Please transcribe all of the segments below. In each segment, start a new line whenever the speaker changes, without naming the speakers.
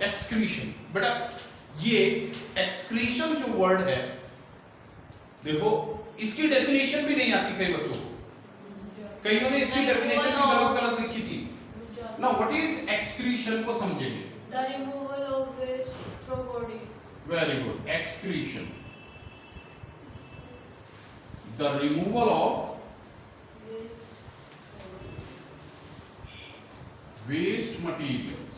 Excretion. बेटा ये excretion जो वर्ड है, देखो इसकी डेफिनेशन भी नहीं आती कई बच्चों को, कईयों ने इसकी डेफिनेशन भी गलत गलत लिखी थी। ना व्हाट इज एक्सक्रीशन को समझेंगे।
The removal of waste from body.
Very good, excretion, the removal of waste materials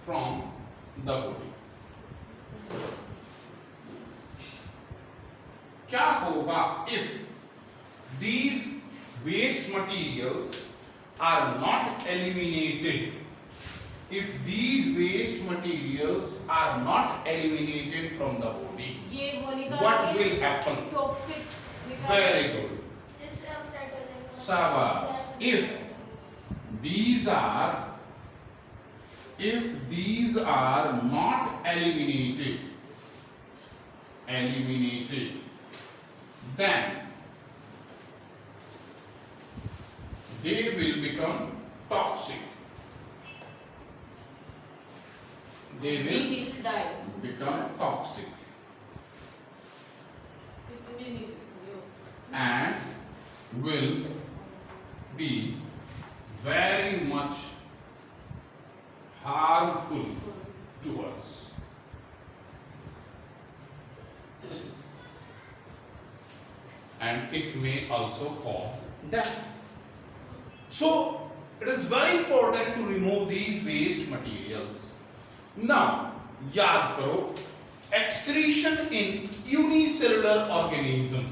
from the body। क्या होगा if these waste materials are not eliminated? If these waste materials are not eliminated from the body,
ये वो निकाल
what will happen?
Toxic
Very good. Shabash. If these are not eliminated, then they will become toxic. They will
die.
become toxic
कितनी निकली
and will be very much harmful to us. And it may also cause death. So it is very important to remove these waste materials. Now याद करो, excretion in unicellular organism.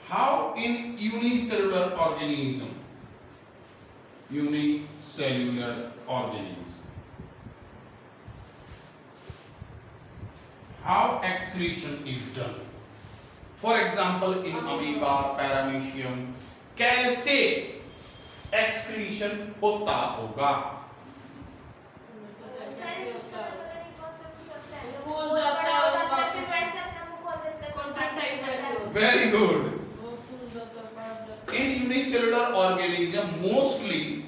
How in unicellular organism? Unicellular organism. How excretion is done? For example, in amoeba, paramecium, कैसे excretion होता होगा? Very good. In unicellular organism, mostly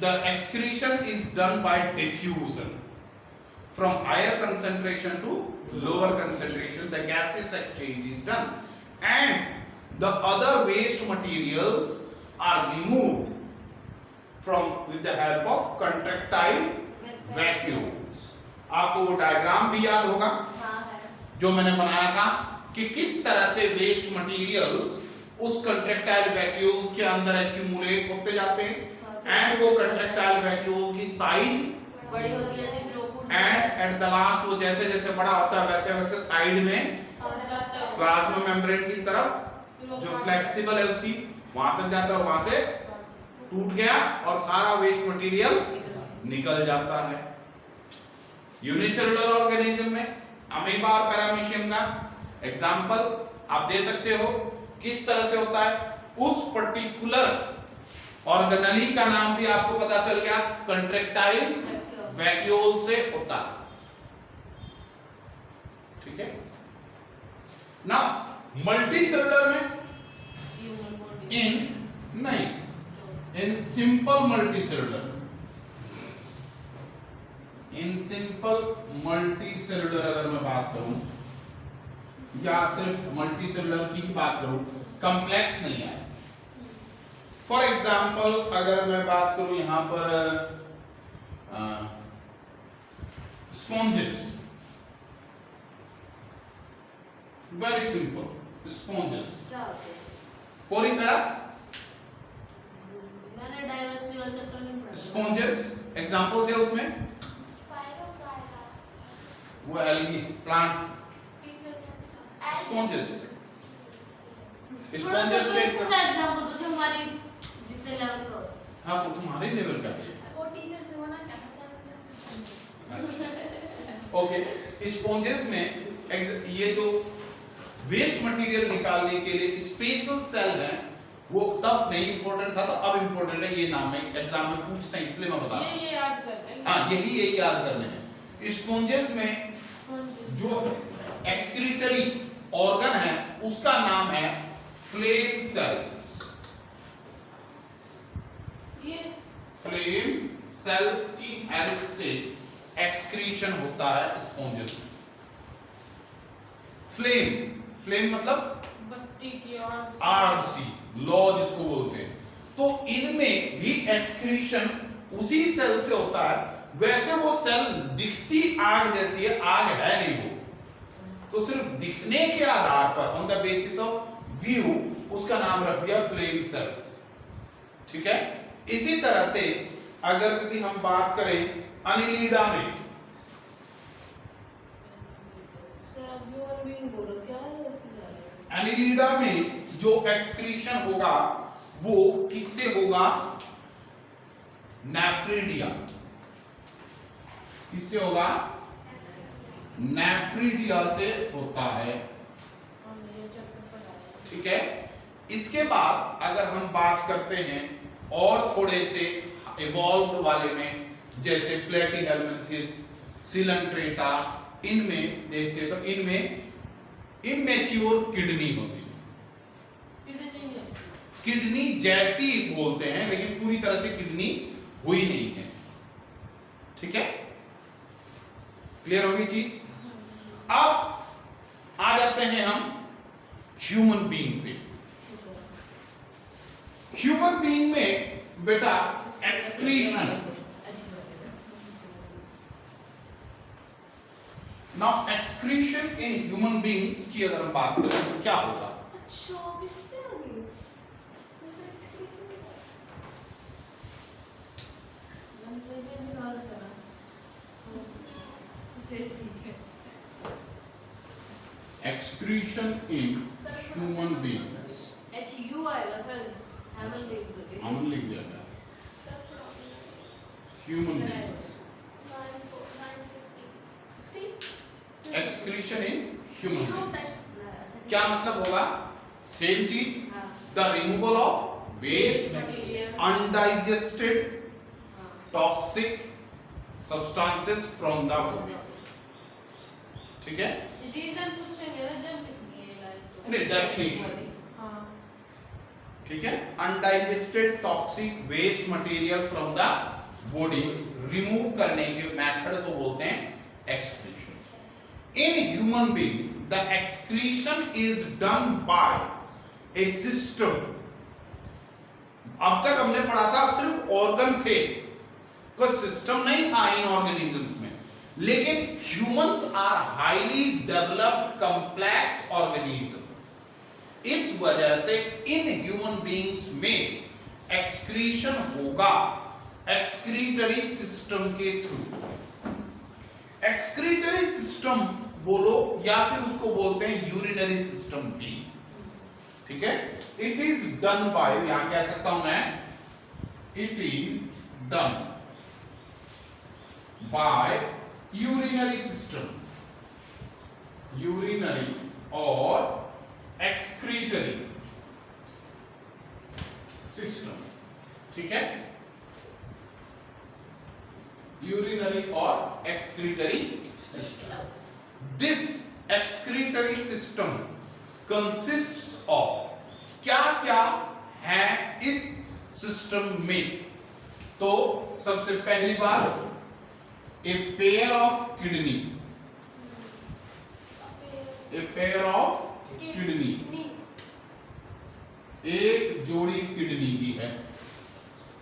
the excretion is done by diffusion. From higher concentration to lower concentration, the gaseous exchange is done, and the other waste materials are removed with the help of contractile vacuoles. आपको वो diagram भी याद होगा जो मैंने बनाया था कि किस तरह से वेस्ट मटेरियल्स उस कंट्रैक्टाइल वैक्यूल्स के अंदर एक्यूमुलेट होते जाते हैं एंड वो कंट्रैक्टाइल वैक्यूल की साइज
बड़ी होती जाती है, फिर वो foot
and at the last वो जैसे जैसे बड़ा होता है वैसे वैसे साइड में
जाता है।
प्लाज्मा मेम्ब्रेन की तरफ जो फ्लेक्सिबल है उसकी वहां तक जाता है और वहां से टूट गया और सारा वेस्ट मटेरियल निकल जाता है। यूनिसेलुलर ऑर्गेनिज्म में अमीबा और पैरामीशियम का एग्जांपल आप दे सकते हो। किस तरह से होता है, उस पर्टिकुलर ऑर्गेनली का नाम भी आपको पता चल गया, कंट्रैक्टाइल वैक्यूल से होता है। ठीक है ना। मल्टी सेलुलर में in simple multi cellular, in simple multi cellular अगर मैं बात करूं या सिर्फ मल्टी सेलुलर की बात करूं, कॉम्प्लेक्स नहीं है। फॉर एग्जाम्पल अगर मैं बात करूं यहां पर sponges, very simple sponges, Porifera,
मैंने डाइवर्सिटी वाला चैप्टर में पढ़ा।
स्पॉन्जेस एग्जांपल थे उसमें, वो एल्गी प्लांट स्पॉन्जेस। स्पॉन्जेस के
एग्जांपल तो जो हमारी जितने लेवल का हो।
हाँ तो तुम्हारे लेवल का है।
वो टीचर से मना क्या था।
ओके, स्पॉन्जेस में ये जो वेस्ट मटेरियल निकालने के लिए स्पेशल सेल है वो तब नहीं इंपॉर्टेंट था, तो अब इंपॉर्टेंट है। ये नाम है, एग्जाम में पूछते हैं इसलिए मैं बता रहा हूं।
ये याद करना है।
हाँ यही याद करने हैं। स्पॉन्जेस में जो एक्सक्रीटरी ऑर्गन है उसका नाम है फ्लेम सेल्स,
ये
फ्लेम सेल्स की हेल्प से एक्सक्रीशन होता है स्पॉन्जेस में। फ्लेम मतलब
बत्ती की आग
आरसी लॉ जिसको बोलते हैं। तो इनमें भी एक्सक्रीशन उसी सेल से होता है। वैसे वो सेल दिखती आग जैसी है, आग है नहीं वो, तो सिर्फ दिखने के आधार पर on the basis of view उसका नाम रख दिया फ्लेम सेल्स। ठीक है। इसी तरह से अगर यदि हम बात करें अनिलीडा में, एनिलीडा में जो एक्सक्रीशन होगा वो किससे होगा? नेफ्रिडिया। किससे होगा? नेफ्रिडिया से होता है। ठीक है। इसके बाद अगर हम बात करते हैं और थोड़े से इवॉल्व्ड वाले में, जैसे प्लेटिहेल्मिन्थेस, सिलेंट्रेटा, इनमें देखते हैं तो इनमें इमेच्योर किडनी होती है। किडनी जैसी बोलते हैं लेकिन पूरी तरह से किडनी हुई नहीं है। ठीक है, क्लियर होगी चीज। अब आ जाते हैं हम ह्यूमन बीइंग पे। ह्यूमन बीइंग में बेटा excretion, now excretion in human beings की अगर हम बात करें तो क्या होगा? Excretion in human beings,
HU आएगा सर, हमने लिख दिया।
हमने लिख दिया था human beings. Excretion in human beings क्या मतलब होगा? सेम चीज, the removal of waste, undigested toxic substances from the body. ठीक है,
रीजन पूछेंगे ना जब लिखनी है लाइक
नहीं, डेफिनेशन।
हां,
ठीक है, undigested toxic waste material from the body remove करने के मेथड को बोलते हैं excretion. In human being the excretion is done by a system. अब तक हमने पढ़ा था सिर्फ ऑर्गन थे, कोई सिस्टम नहीं था इन ऑर्गेनिजम्स में, लेकिन humans are highly developed complex organism. इस वजह से इन ह्यूमन बीइंग्स में एक्सक्रीशन होगा एक्सक्रीटरी सिस्टम के थ्रू। एक्सक्रीटरी सिस्टम बोलो या फिर उसको बोलते हैं यूरिनरी सिस्टम भी। ठीक है, इट इज डन बाय, यहां कह सकता हूं मैं, it is done bye urinary system, urinary और एक्सक्रीटरी सिस्टम। ठीक है, यूरिनरी और excretory system. This excretory system consists of, क्या क्या है इस सिस्टम में? तो सबसे पहली बात, a pair of kidney, a pair of kidney, एक जोड़ी किडनी की है,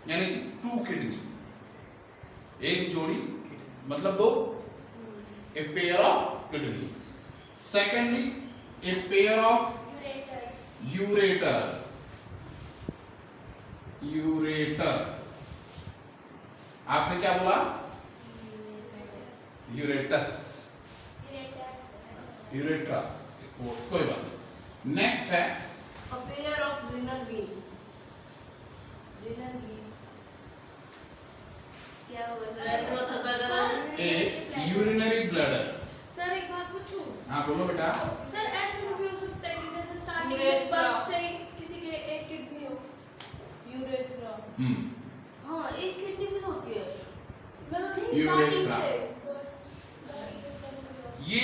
यानी कि 2 किडनी, एक जोड़ी मतलब 2, a pair of kidney. Secondly, a pair of ureter, ureter, आपने क्या बोला? यूरेटस, यूरेट्रा, कोई बात नहीं। नेक्स्ट है
a pair of renal vein, renal vein क्या होगा?
ए यूरिनरी ब्लैडर।
सर एक बात पूछूं?
हाँ बोलो बेटा।
सर ऐसे भी हो सकता है कि जैसे स्टार्टिंग से बर्थ से ही किसी के एक किडनी हो, यूरेथ्रा। हाँ, एक किडनी भी होती है, मतलब नहीं स्टार्टिंग से।
ये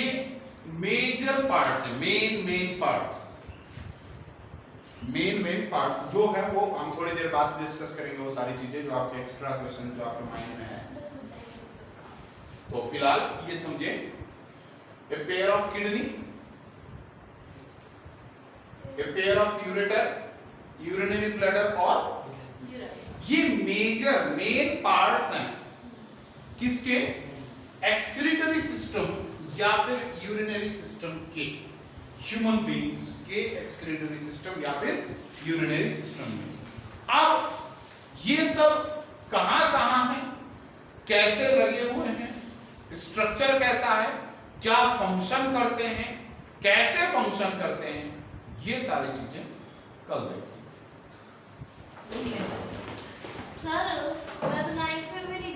मेजर पार्ट्स है, मेन पार्ट्स। मेन पार्ट जो है वो हम थोड़ी देर बाद डिस्कस करेंगे, वो सारी चीजें जो आपके एक्स्ट्रा क्वेश्चन जो आपके माइंड में है।
10 बज जाएंगे।
तो फिलहाल ये समझे, a pair of kidney, a pair of ureter, urinary bladder और ये मेन पार्ट्स हैं किसके, एक्सक्रीटरी सिस्टम या फिर यूरिनरी सिस्टम के, ह्यूमन बीइंग्स के एक्सक्रीटरी सिस्टम या फिर यूरिनरी सिस्टम में। अब ये सब कहां है, कैसे लगे हुए हैं, स्ट्रक्चर कैसा है, क्या फंक्शन करते हैं, कैसे फंक्शन करते हैं, ये सारी चीजें कल देखेंगे।
सर मैं तो 9th में भी नहीं